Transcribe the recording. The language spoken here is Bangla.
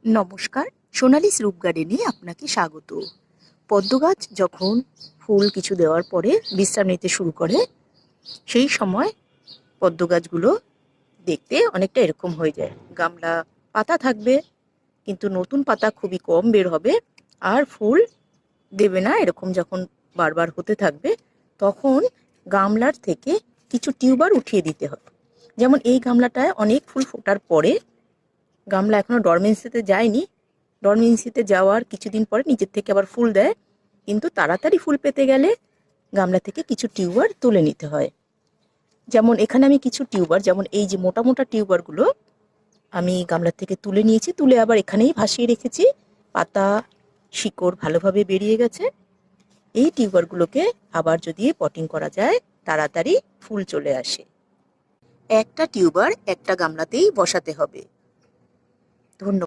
নমস্কার, সোনালিস রূপ গার্ডেনে আপনাকে স্বাগত। পদ্ম গাছ যখন ফুল কিছু দেওয়ার পরে বিশ্রাম নিতে শুরু করে, সেই সময় পদ্ম গাছগুলো দেখতে অনেকটা এরকম হয়ে যায়। গামলা পাতা থাকবে, কিন্তু নতুন পাতা খুবই কম বের হবে, আর ফুল দেবে না। এরকম যখন বারবার হতে থাকবে, তখন গামলার থেকে কিছু টিউবার উঠিয়ে দিতে হবে। যেমন এই গামলাটায় অনেক ফুল ফোটার পরে, গামলা এখনো ডরমেন্সিতে যায়নি, ডরমেন্সিতে যাওয়ার কিছুদিন পরে নিচের থেকে আবার ফুল দেয়, কিন্তু তাড়াতাড়ি ফুল পেতে গেলে গামলা থেকে কিছু টিউবার তুলে নিতে হয়। যেমন এখানে আমি কিছু টিউবার, যেমন এই যে মোটা মোটা টিউবারগুলো আমি গামলা থেকে তুলে নিয়েছি, তুলে আবার এখানেই ভাসিয়ে রেখেছি। পাতা শিকড় ভালোভাবে বেরিয়ে গেছে। এই টিউবারগুলোকে আবার যদি পটিং করা যায়, তাড়াতাড়ি ফুল চলে আসে। একটা টিউবার একটা গামলাতেই বসাতে হবে। ধন্যবাদ।